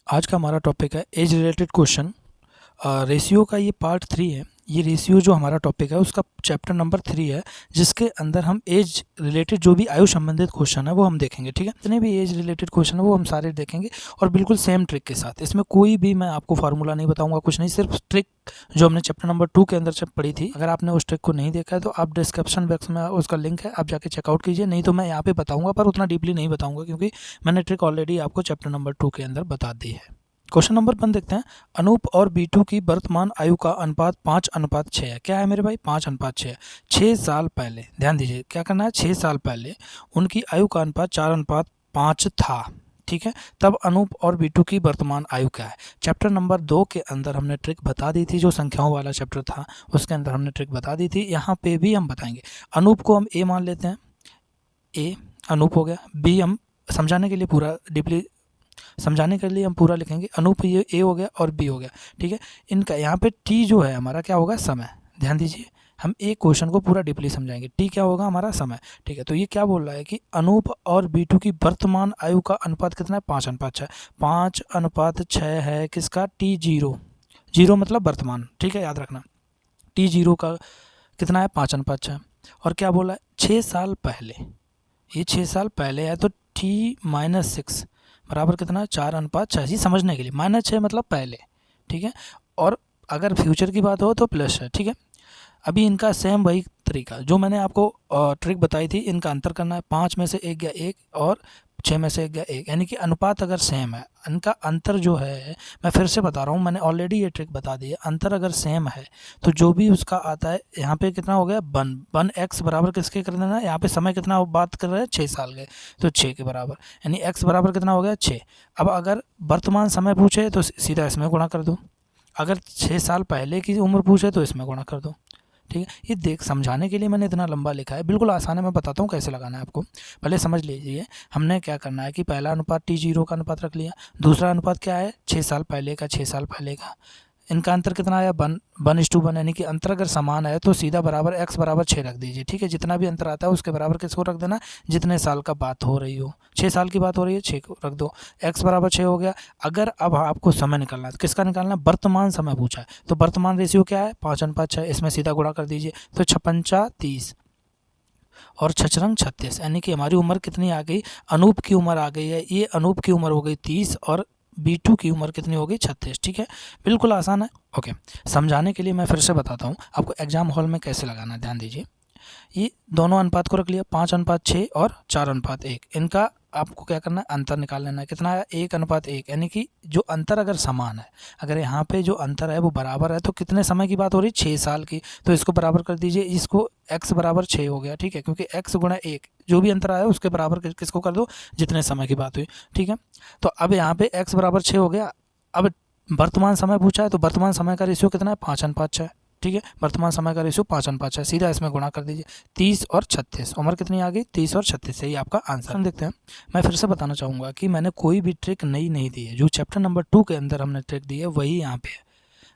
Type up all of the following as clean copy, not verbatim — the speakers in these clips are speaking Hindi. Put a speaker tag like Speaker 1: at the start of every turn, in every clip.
Speaker 1: आज का हमारा टॉपिक है एज रिलेटेड क्वेश्चन। रेशियो का ये पार्ट 3 है। ये रेशियो जो हमारा टॉपिक है उसका चैप्टर नंबर 3 है, जिसके अंदर हम एज रिलेटेड जो भी आयु संबंधित क्वेश्चन है वो हम देखेंगे। ठीक है, जितने भी एज रिलेटेड क्वेश्चन है वो हम सारे देखेंगे और बिल्कुल सेम ट्रिक के साथ। इसमें कोई भी मैं आपको फार्मूला नहीं बताऊंगा, कुछ नहीं, सिर्फ ट्रिक जो हमने चैप्टर नंबर 2 के अंदर जब पढ़ी थी। अगर आपने उस ट्रिक को नहीं देखा है तो आप डिस्क्रिप्शन बॉक्स में उसका लिंक है, आप जाके चेकआउट कीजिए। नहीं तो मैं यहाँ पे बताऊंगा, पर उतना डीपली नहीं बताऊंगा क्योंकि मैंने ट्रिक ऑलरेडी आपको चैप्टर नंबर 2 के अंदर बता दी है। क्वेश्चन नंबर 1 देखते हैं। अनूप और बीटू की वर्तमान आयु का अनुपात 5:6 है। क्या है मेरे भाई? 5:6 है। 6 साल पहले, ध्यान दीजिए क्या करना है, 6 साल पहले उनकी आयु का अनुपात 4:5 था। ठीक है, तब अनूप और बीटू की वर्तमान आयु क्या है? चैप्टर नंबर 2 के अंदर हमने ट्रिक बता दी थी, जो संख्याओं वाला चैप्टर था उसके अंदर हमने ट्रिक बता दी थी। यहाँ पे भी हम बताएंगे। अनूप को हम ए मान लेते हैं, ए अनूप हो गया। बी हम समझाने के लिए पूरा डीपली समझाने के लिए हम पूरा लिखेंगे। अनूप ये ए हो गया और बी हो गया। ठीक है, इनका यहाँ पे टी जो है हमारा क्या होगा? समय। ध्यान दीजिए, हम एक क्वेश्चन को पूरा डीपली समझाएंगे। टी क्या होगा? हमारा समय। ठीक है, तो ये क्या बोल रहा है कि अनूप और बीटू की वर्तमान आयु का अनुपात कितना है? 5:6। 5:6 है किसका? T0। जीरो मतलब वर्तमान। ठीक है, याद रखना। T0 का कितना है? 5:6। और क्या बोला है? 6 साल पहले, ये 6 साल पहले है तो T-6 बराबर कितना है? 4:6। ही समझने के लिए -6 मतलब पहले। ठीक है, और अगर फ्यूचर की बात हो तो प्लस है। ठीक है, अभी इनका सेम वही तरीका जो मैंने आपको ट्रिक बताई थी, इनका अंतर करना है। 5 में से 1 गया 1 और 6 में से 1 गया 1, यानी कि अनुपात अगर सेम है, इनका अंतर जो है, मैं फिर से बता रहा हूँ, मैंने ऑलरेडी ये ट्रिक बता दी है। अंतर अगर सेम है तो जो भी उसका आता है, यहाँ पे कितना हो गया? 1 x बराबर किसके कर देना है? यहाँ पे समय कितना बात कर रहे हैं? 6 साल के, तो 6 के बराबर, यानी x बराबर कितना हो गया? 6। अब अगर वर्तमान समय पूछे तो सीधा इसमें गुणा कर दो, अगर 6 साल पहले की उम्र पूछे तो इसमें गुणा कर दो। ठीक है, ये देख समझाने के लिए मैंने इतना लंबा लिखा है, बिल्कुल आसान है। मैं बताता हूँ कैसे लगाना है आपको, पहले समझ लीजिए। हमने क्या करना है कि पहला अनुपात T0 का अनुपात रख लिया, दूसरा अनुपात क्या है? 6 साल पहले का, 6 साल पहले का। इनका अंतर कितना आया? 1:1, यानी कि अंतर अगर समान है तो सीधा बराबर x बराबर 6 रख दीजिए। ठीक है, जितना भी अंतर आता है उसके बराबर किसको रख देना? जितने साल का बात हो रही हो। 6 साल की बात हो रही है, 6 को रख दो, x बराबर 6 हो गया। अगर अब आपको समय निकालना है तो किसका निकालना है? वर्तमान समय पूछा है, तो वर्तमान रेशियो क्या है? 5:6। इसमें सीधा गुणा कर दीजिए, तो 56 30 और 6 36, यानी कि हमारी उम्र कितनी आ गई? अनूप की उम्र आ गई है, ये अनूप की उम्र हो गई 30 और B2 की उम्र कितनी हो गई? 36। ठीक है, बिल्कुल आसान है। ओके, समझाने के लिए मैं फिर से बताता हूँ आपको एग्जाम हॉल में कैसे लगाना है। ध्यान दीजिए, ये दोनों अनुपात को रख लिया, 5:6 और 4:1। इनका आपको क्या करना है? अंतर निकाल लेना है। कितना है? 1:1, यानी कि जो अंतर अगर समान है, अगर यहाँ पे जो अंतर है वो बराबर है, तो कितने समय की बात हो रही है? 6 साल की, तो इसको बराबर कर दीजिए। इसको x बराबर 6 हो गया। ठीक है, क्योंकि x गुणा 1 जो भी अंतर आया उसके बराबर किसको कर दो? जितने समय की बात हुई। ठीक है, तो अब यहाँ पे x बराबर 6 हो गया। अब वर्तमान समय पूछा है तो वर्तमान समय का रेशियो कितना है? 5:6। ठीक है, वर्तमान समय का रेशियो 5:6 है, सीधा इसमें गुणा कर दीजिए। 30 और 36, उम्र कितनी आ गई? 30 और 36, यही आपका आंसर। देखते हैं, मैं फिर से बताना चाहूँगा कि मैंने कोई भी ट्रिक नई नहीं दी है। जो चैप्टर नंबर 2 के अंदर हमने ट्रिक दी है वही यहाँ पे है।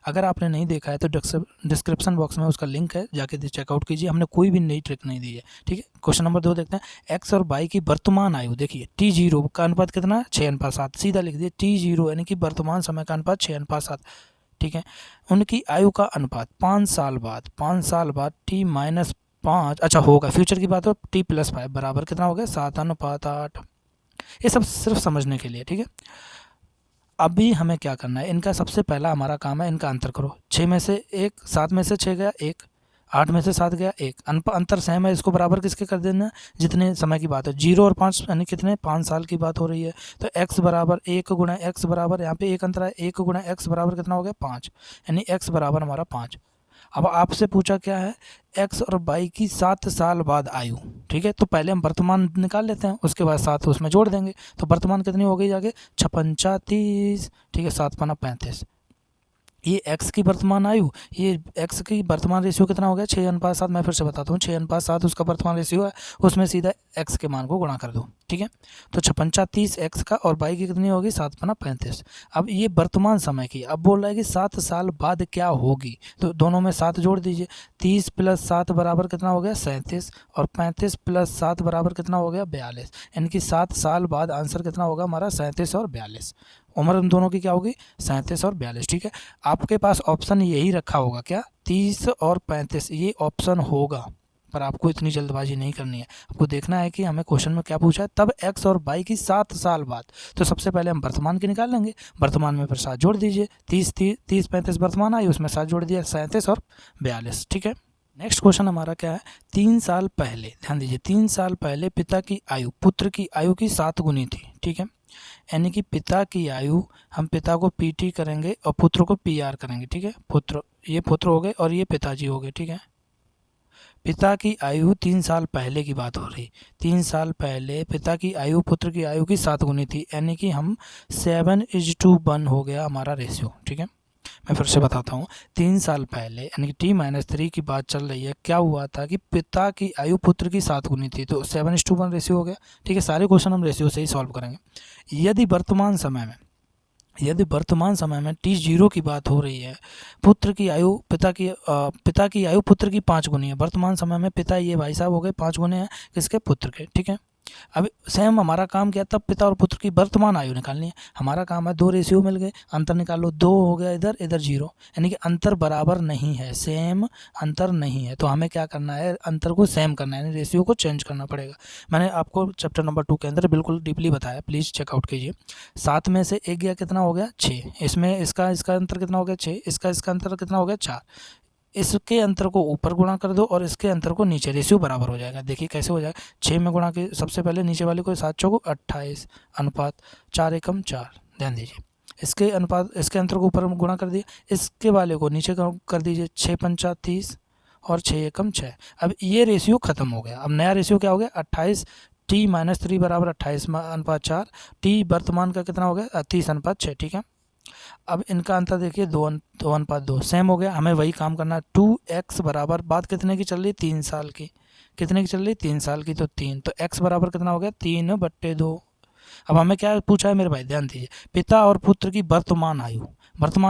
Speaker 1: अगर आपने नहीं देखा है तो डिस्क्रिप्शन बॉक्स में उसका लिंक है, जाके चेकआउट कीजिए। हमने कोई भी नई ट्रिक नहीं दी है। ठीक है, क्वेश्चन नंबर 2 देखते हैं। एक्स और वाई की वर्तमान आयु, देखिए T0 का अनुपात कितना है? 6:7। सीधा लिख दिए T0, यानी कि वर्तमान समय का अनुपात 6:7। ठीक है, उनकी आयु का अनुपात 5 साल बाद, 5 साल बाद T-5, अच्छा होगा, फ्यूचर की बात हो, T+5 बराबर कितना हो गया? 7:8। ये सब सिर्फ समझने के लिए। ठीक है, अभी हमें क्या करना है? इनका सबसे पहला हमारा काम है, इनका अंतर करो। 6 में से 1, 7 में से 6 गया 1, 8 में से 7 गया 1, अंतर सेम है, इसको बराबर किसके कर देना? जितने समय की बात है। 0 और 5 यानी कितने? 5 साल की बात हो रही है, तो x बराबर 1 गुणा x बराबर, यहाँ पे एक अंतर है, 1 गुणा x बराबर कितना हो गया? 5, यानी x बराबर हमारा 5। अब आपसे पूछा क्या है? x और y की 7 साल बाद आयु। ठीक है, तो पहले हम वर्तमान निकाल लेते हैं, उसके बाद 7 उसमें जोड़ देंगे, तो वर्तमान कितनी हो गई जाके? 56 30। ठीक है, 7×5 ये x की वर्तमान आयु, ये x की वर्तमान रेशियो कितना हो गया? 6:7। मैं फिर से बताता हूँ, 6:7 उसका वर्तमान रेशियो है, उसमें सीधा x के मान को गुणा कर दो। ठीक है, तो 56 30 x का, और y की कितनी होगी? 7×35। अब ये वर्तमान समय की, अब बोल रहा है कि 7 साल बाद क्या होगी, तो दोनों में 7 जोड़ दीजिए। 30 + 7 बराबर कितना हो गया? 37, और 35 + 7 बराबर कितना हो गया? 42, यानी कि 7 साल बाद आंसर कितना होगा हमारा? 37 और 42। उम्र उन दोनों की क्या होगी 37 और 42, ठीक है। आपके पास ऑप्शन यही रखा होगा, क्या 30 और 35 ये ऑप्शन होगा, पर आपको इतनी जल्दबाजी नहीं करनी है। आपको देखना है कि हमें क्वेश्चन में क्या पूछा है, तब x और y की 7 साल बाद। तो सबसे पहले हम वर्तमान की निकाल लेंगे, वर्तमान में फिर 7 जोड़ दीजिए, 30 35 वर्तमान आई, उसमें 7 जोड़ दिया 37 और 42, ठीक है। नेक्स्ट क्वेश्चन हमारा क्या है, 3 साल पहले, ध्यान दीजिए 3 साल पहले पिता की आयु पुत्र की आयु की 7 गुनी थी, ठीक है। यानी कि पिता की आयु, हम पिता को PT करेंगे और पुत्र को PR करेंगे, ठीक है। पुत्र, ये पुत्र हो गए और ये पिताजी हो गए, ठीक है। पिता की आयु 3 साल पहले की बात हो रही, 3 साल पहले पिता की आयु पुत्र की आयु की 7 गुनी थी, यानी कि हम 7:1 हो गया हमारा रेशियो, ठीक है। मैं फिर से बताता हूँ, 3 साल पहले यानी कि T-3 की बात चल रही है, क्या हुआ था कि पिता की आयु पुत्र की 7 गुनी थी, तो 7:1 रेशियो हो गया, ठीक है। सारे क्वेश्चन हम रेशियो से ही सॉल्व करेंगे। यदि वर्तमान समय में T0 की बात हो रही है, पुत्र की आयु पिता की आयु पुत्र की 5 गुनी है, वर्तमान समय में पिता ये भाई साहब हो गए 5 गुने हैं किसके, पुत्र के, ठीक है। अब सेम हमारा काम क्या, तब पिता और पुत्र की वर्तमान आयु निकालनी है। हमारा काम है 2 रेशियो मिल गए, अंतर निकाल लो, 2 हो गया इधर, इधर 0, यानी कि अंतर बराबर नहीं है, सेम अंतर नहीं है। तो हमें क्या करना है, अंतर को सेम करना है, यानी रेशियो को चेंज करना पड़ेगा। मैंने आपको चैप्टर नंबर 2 के अंदर बिल्कुल डीपली बताया, प्लीज़ चेकआउट कीजिए। 7 में से 1 गया, कितना हो गया 6, इसमें इसका अंतर कितना हो गया 6, इसका अंतर कितना हो गया 4, इसके अंतर को ऊपर गुणा कर दो और इसके अंतर को नीचे, रेशियो बराबर हो जाएगा। देखिए कैसे हो जाएगा, 6 में गुणा के सबसे पहले नीचे वाले को 7 चौको 28 अनुपात 4 एकम 4, ध्यान दीजिए इसके अंतर को ऊपर गुणा कर दिया, इसके वाले को नीचे कर दीजिए 6 पंचा 30 और 6 एकम 6। अब ये रेशियो खत्म हो गया। अब नया रेशियो क्या हो गया, 28 T-3 बराबर 28:4, T वर्तमान का कितना हो गया 30:6, ठीक है। अब इनका अंतर देखिए 2:2 सेम हो गया। हमें वही काम करना है, 2x बराबर, बात कितने की चल रही, 3 साल की, कितने की चल रही 3 साल की, तो 3, तो x बराबर कितना हो गया 3/2। अब हमें क्या पूछा है मेरे भाई, ध्यान दीजिए, पिता और पुत्र की वर्तमान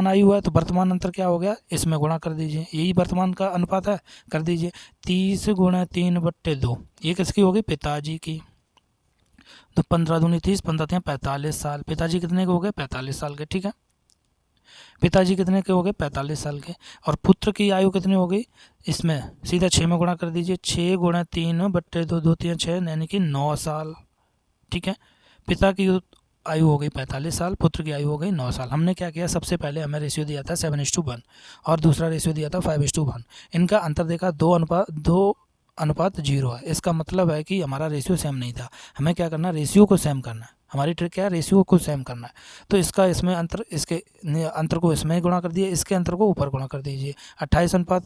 Speaker 1: आयु है, तो वर्तमान अंतर क्या हो गया, इसमें गुणा कर दीजिए, यही वर्तमान का अनुपात है, कर दीजिए 30 × 3/2, ये किसकी होगी, पिताजी की। तो 15 दूनी 30, 15 45 साल, पिताजी कितने के हो गए 45 साल के, ठीक है। पिताजी कितने के हो गए 45 साल के, और पुत्र की आयु कितनी हो गई, इसमें सीधा 6 में गुणा कर दीजिए, 6 × 3/2, 2 3 6, यानी कि 9 साल, ठीक है। पिता की आयु हो गई 45 साल, पुत्र की आयु हो गई 9 साल। हमने क्या किया, सबसे पहले हमें रेशियो दिया था 7:1 और दूसरा रेशियो दिया था 5:1, इनका अंतर देखा 2:0 है। इसका मतलब है कि हमारा रेशियो सेम नहीं था। हमें क्या करना है, रेशियो को सेम करना है, हमारी ट्रिक क्या है, रेशियो को सेम करना है। तो इसका इसमें अंतर, इसके अंतर को इसमें गुणा कर दिए, इसके अंतर को ऊपर गुणा कर दीजिए, 28 अनुपात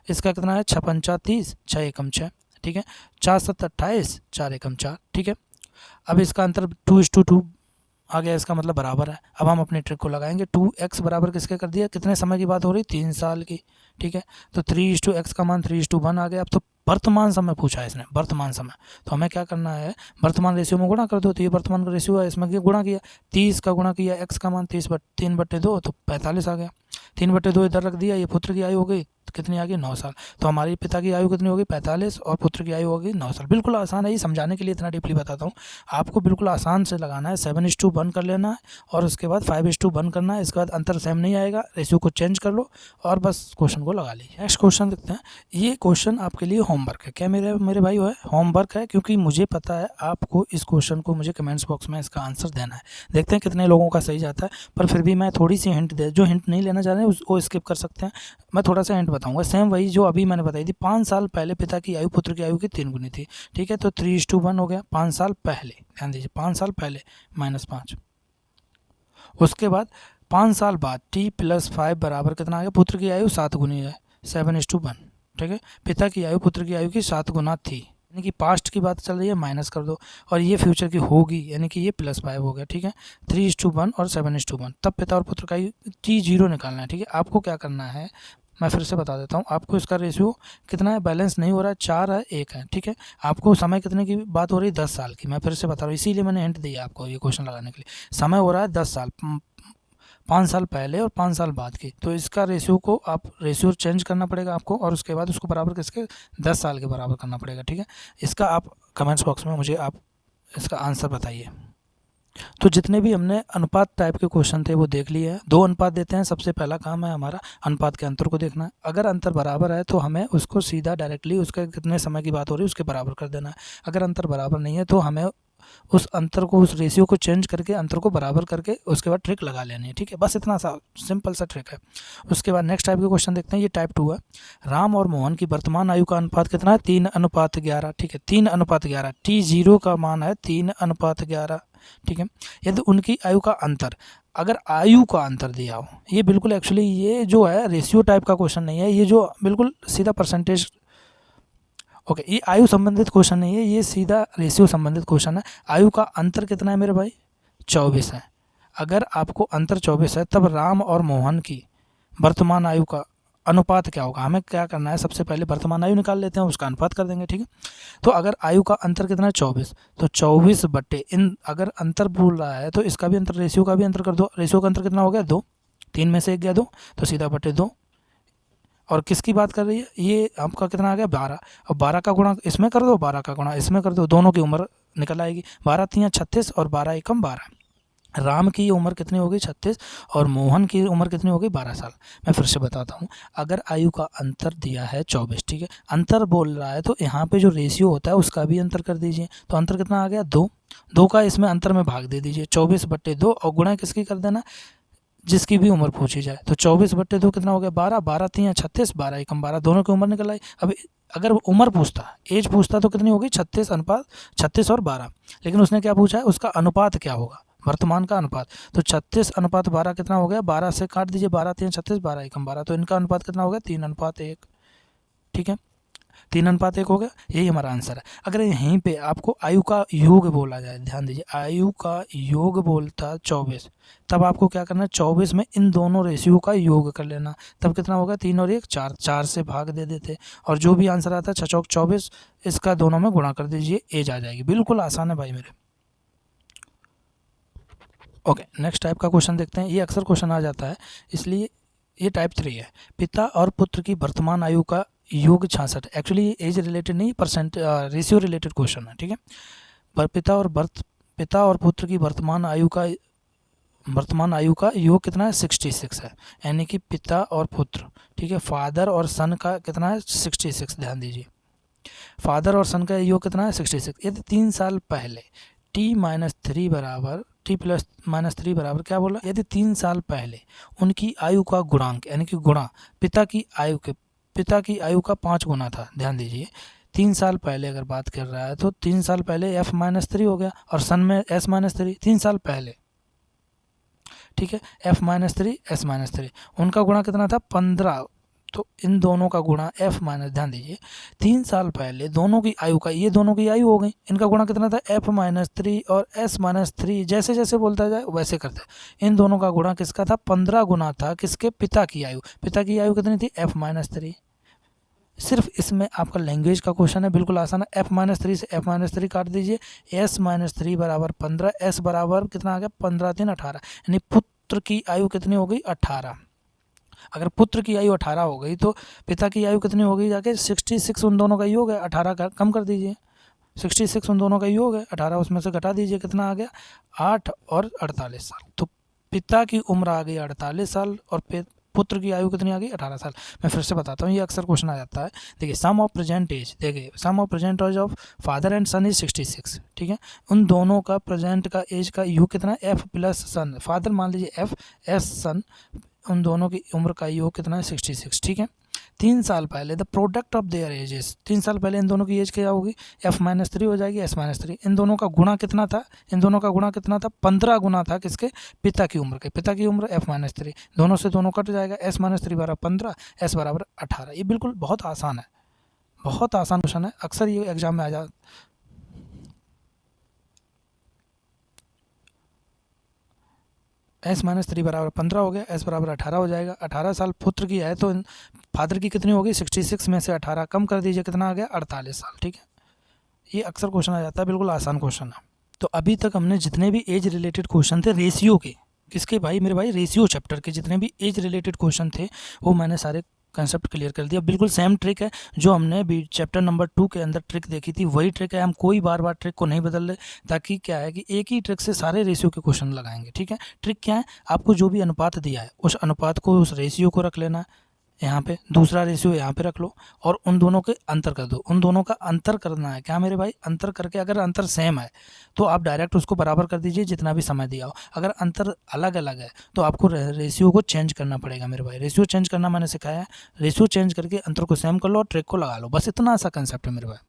Speaker 1: इसका कितना है 6 पंचा 30, 6 एकम 6, ठीक है। 4 7 28, 4 एकम 4, ठीक है। अब इसका अंतर 2:2 आ गया, इसका मतलब बराबर है। अब हम अपनी ट्रिक को लगाएंगे, 2x बराबर किसके कर दिया, कितने समय की बात हो रही, 3 साल की, ठीक है। तो 3:x का मान 3:1 आ गया। अब तो वर्तमान समय पूछा है इसने, वर्तमान समय, तो हमें क्या करना है, वर्तमान रेशियो में गुणा कर दो, तो ये वर्तमान का रेशियो है, इसमें गुणा किया, 30 का गुणा किया, x का मान 3/2, तो 45 आ गया, 3/2 इधर रख दिया, ये पुत्र की आयु हो गई कितनी आ गई 9 साल। तो हमारी पिता की आयु कितनी होगी 45 और पुत्र की आयु होगी 9 साल। बिल्कुल आसान है, ये समझाने के लिए इतना डीपली बताता हूँ, आपको बिल्कुल आसान से लगाना है। 7:1 कर लेना है और उसके बाद 5:1 करना है, इसके बाद अंतर सेम नहीं आएगा, रेशियो को चेंज कर लो और बस क्वेश्चन को लगा लीजिए। नेक्स्ट क्वेश्चन देखते हैं। ये क्वेश्चन आपके लिए होमवर्क है, क्या मेरे भाई है होमवर्क है, क्योंकि मुझे पता है आपको इस क्वेश्चन को मुझे कमेंट्स बॉक्स में इसका आंसर देना है। देखते हैं कितने लोगों का सही जाता है, पर फिर भी मैं थोड़ी सी हिंट जो हिंट नहीं लेना चाह रहे हैं उसको स्किप कर सकते हैं। मैं थोड़ा सा हिंट बताऊंगा, सेम वही जो अभी मैंने बताई थी। 5 साल पहले पिता की आयु पुत्र की आयु की 3 गुनी थी, ठीक है। तो 3:1 हो गया 5 साल पहले, ध्यान दीजिए 5 साल पहले -5। उसके बाद 5 साल बाद T+5 बराबर कितना आ गया, पुत्र की आयु 7 गुनी है, 7:1, ठीक है। पिता की आयु पुत्र की आयु की 7 गुना थी, यानी कि पास्ट की बात चल रही है, माइनस कर दो, और ये फ्यूचर की होगी, यानी कि ये +5 हो गया, ठीक है। 3:1 और 7:1, तब पिता और पुत्र का T0 निकालना है, ठीक है। आपको क्या करना है, मैं फिर से बता देता हूँ आपको, इसका रेशियो कितना है, बैलेंस नहीं हो रहा है, 4 है 1 है, ठीक है। आपको समय कितने की बात हो रही है, 10 साल की। मैं फिर से बता रहा हूँ, इसीलिए मैंने हिंट दिया आपको ये क्वेश्चन लगाने के लिए। समय हो रहा है 10 साल, 5 साल पहले और 5 साल बाद की, तो इसका रेशियो को आप रेशियो चेंज करना पड़ेगा आपको, और उसके बाद उसको बराबर किसके 10 साल के बराबर करना पड़ेगा, ठीक है। इसका आप कमेंट्स बॉक्स में मुझे आप इसका आंसर बताइए। तो जितने भी हमने अनुपात टाइप के क्वेश्चन थे वो देख लिए हैं। 2 अनुपात देते हैं, सबसे पहला काम है हमारा अनुपात के अंतर को देखना है। अगर अंतर बराबर है तो हमें उसको सीधा डायरेक्टली उसके कितने समय की बात हो रही है उसके बराबर कर देना है। अगर अंतर बराबर नहीं है तो हमें उस अंतर को, उस रेशियो को चेंज करके अंतर को बराबर करके उसके बाद ट्रिक लगा लेनी है। ठीक है, बस इतना सा सिंपल सा ट्रिक है। उसके बाद नेक्स्ट टाइप के क्वेश्चन देखते हैं। ये टाइप 2 है। राम और मोहन की वर्तमान आयु का अनुपात कितना है? 3:11। ठीक है, 3:11। T0 का मान है 3:11। ठीक है, यदि उनकी आयु का अंतर, अगर आयु का अंतर दिया हो, ये बिल्कुल एक्चुअली ये जो है रेशियो टाइप का क्वेश्चन नहीं है, ये जो बिल्कुल सीधा परसेंटेज, ओके, ये आयु संबंधित क्वेश्चन नहीं है, ये सीधा रेशियो संबंधित क्वेश्चन है। आयु का अंतर कितना है मेरे भाई? 24 है। अगर आपको अंतर 24 है तब राम और मोहन की वर्तमान आयु का अनुपात क्या होगा? हमें क्या करना है, सबसे पहले वर्तमान आयु निकाल लेते हैं, उसका अनुपात कर देंगे। ठीक है, तो अगर आयु का अंतर कितना है? 24, तो 24 बट्टे इन, अगर अंतर बोल रहा है तो इसका भी अंतर, रेशियो का भी अंतर कर दो। रेशियो का अंतर कितना हो गया? 2, 3 में से 1 गया 2, तो सीधा बट्टे 2। और किसकी बात कर रही है? ये आपका कितना आ गया? 12। और 12 का गुणा इसमें कर दो, 12 का गुणा इसमें कर दो, दोनों की उम्र निकल आएगी। 12 3 36 और 12 एकम 12। राम की उम्र कितनी होगी? 36, और मोहन की उम्र कितनी होगी? 12 साल। मैं फिर से बताता हूँ, अगर आयु का अंतर दिया है 24, ठीक है, अंतर बोल रहा है तो यहाँ पे जो रेशियो होता है उसका भी अंतर कर दीजिए। तो अंतर कितना आ गया? 2। 2 का इसमें अंतर में भाग दे दीजिए, 24 बट्टे 2, और गुणा किसकी कर देना? जिसकी भी उम्र पूछी जाए। तो 24 बट्टे 2 कितना हो गया? 12। 12 3 36, 12 एकम 12, दोनों की उम्र निकल आई। अब अगर उम्र पूछता, एज पूछता, तो कितनी होगी? 36 अनुपात 36 और 12। लेकिन उसने क्या पूछा है? उसका अनुपात क्या होगा, वर्तमान का अनुपात। तो 36:12 कितना हो गया? 12 से काट दीजिए, 12 3 36, 12 एकम 12, तो इनका अनुपात कितना हो गया? 3:1। ठीक है, 3:1 हो गया, यही हमारा आंसर है। अगर यहीं पे आपको आयु का योग बोला जाए, ध्यान दीजिए, आयु का योग बोलता 24, तब आपको क्या करना है? 24 में इन दोनों रेशियो का योग कर लेना, तब कितना होगा? 3 और 1 4, 4 से भाग दे देते, और जो भी आंसर आता है 6 चौक 24, इसका दोनों में गुणा कर दीजिए, एज आ जाएगी। बिल्कुल आसान है भाई मेरे। ओके, नेक्स्ट टाइप का क्वेश्चन देखते हैं। ये अक्सर क्वेश्चन आ जाता है, इसलिए ये टाइप 3 है। पिता और पुत्र की वर्तमान आयु का योग 66। एक्चुअली एज रिलेटेड नहीं, परसेंट रेशियो रिलेटेड क्वेश्चन है। ठीक है, पर पिता और पुत्र की वर्तमान आयु का योग कितना है? 66 है। यानी कि पिता और पुत्र, ठीक है, फादर और सन का कितना है? 66। ध्यान दीजिए, फादर और सन का योग कितना है? 66। यदि 3 साल पहले t-3 बराबर t+-3 बराबर क्या बोला? यदि 3 साल पहले उनकी आयु का गुणांक, यानी कि गुणा पिता की आयु का 5 गुना था। ध्यान दीजिए, 3 साल पहले अगर बात कर रहा है तो 3 साल पहले f-3 हो गया, और सन में s-3, 3 साल पहले। ठीक है, f-3 s-3, उनका गुणा कितना था? 15। तो इन दोनों का गुणा ध्यान दीजिए, 3 साल पहले दोनों की आयु का, ये दोनों की आयु हो गई, इनका गुणा कितना था? f-3 और s-3, जैसे जैसे बोलता जाए वैसे करते हैं। इन दोनों का गुणा किसका था? 15 गुना था किसके? पिता की आयु। पिता की आयु कितनी थी? f-3। सिर्फ इसमें आपका लैंग्वेज का क्वेश्चन है, बिल्कुल आसान है। f-3 से f-3 काट दीजिए, s-3 बराबर 15, s बराबर कितना आ गया? 15 3 18, यानी पुत्र की आयु कितनी हो गई? 18। अगर पुत्र की आयु 18 हो गई तो पिता की आयु कितनी हो गई? जाके 66, उन दोनों का योग है। 18 का कम कर दीजिए, 66 उन दोनों का योग है, 18 उसमें से घटा दीजिए, कितना आ गया? 8 और 48 साल। तो पिता की उम्र आ गई 48 साल, और पुत्र की आयु कितनी आ गई? 18 साल। मैं फिर से बताता हूँ, ये अक्सर क्वेश्चन आ जाता है। देखिए, सम ऑफ प्रेजेंट एज, देखिए sum of present age of father and son is 66। ठीक है, उन दोनों का प्रेजेंट का एज का योग कितना? f प्लस सन, फादर मान लीजिए f, s सन, उन दोनों की उम्र का योग कितना है? 66। ठीक है, 3 साल पहले the product of their edges, 3 साल पहले इन दोनों की एज क्या होगी? f-3 हो जाएगी, s-3। इन दोनों का गुणा कितना था? 15 गुना था किसके? पिता की उम्र के। पिता की उम्र f-3, दोनों से दोनों कट जाएगा, s-3 बराबर 15, s बराबर 18। ये बिल्कुल बहुत आसान है, बहुत आसान क्वेश्चन है, अक्सर ये एग्जाम में आ जाता। s-3 बराबर 15 हो गया, s बराबर 18 हो जाएगा। 18 साल पुत्र की है तो फादर की कितनी होगी? 66 में से 18 कम कर दीजिए, कितना आ गया? 48 साल। ठीक है, ये अक्सर क्वेश्चन आ जाता है, बिल्कुल आसान क्वेश्चन है। तो अभी तक हमने जितने भी एज रिलेटेड क्वेश्चन थे रेशियो के, किसके भाई? मेरे भाई रेशियो चैप्टर के जितने भी एज रिलेटेड क्वेश्चन थे वो मैंने सारे कंसेप्ट क्लियर कर दिया। बिल्कुल सेम ट्रिक है जो हमने भी चैप्टर नंबर 2 के अंदर ट्रिक देखी थी, वही ट्रिक है। हम कोई बार बार ट्रिक को नहीं बदल रहे, ताकि क्या है कि एक ही ट्रिक से सारे रेशियो के क्वेश्चन लगाएंगे। ठीक है, ट्रिक क्या है, आपको जो भी अनुपात दिया है उस अनुपात को, उस रेशियो को रख लेना है यहाँ पे, दूसरा रेशियो यहाँ पे रख लो और उन दोनों के अंतर कर दो। उन दोनों का अंतर करना है क्या मेरे भाई, अंतर करके अगर अंतर सेम है तो आप डायरेक्ट उसको बराबर कर दीजिए जितना भी समय दिया हो। अगर अंतर अलग अलग है तो आपको रेशियो को चेंज करना पड़ेगा मेरे भाई। रेशियो चेंज करना मैंने सिखाया है, रेशियो चेंज करके अंतर को सेम कर लो और ट्रिक को लगा लो, बस इतना सा कंसेप्ट है मेरे भाई।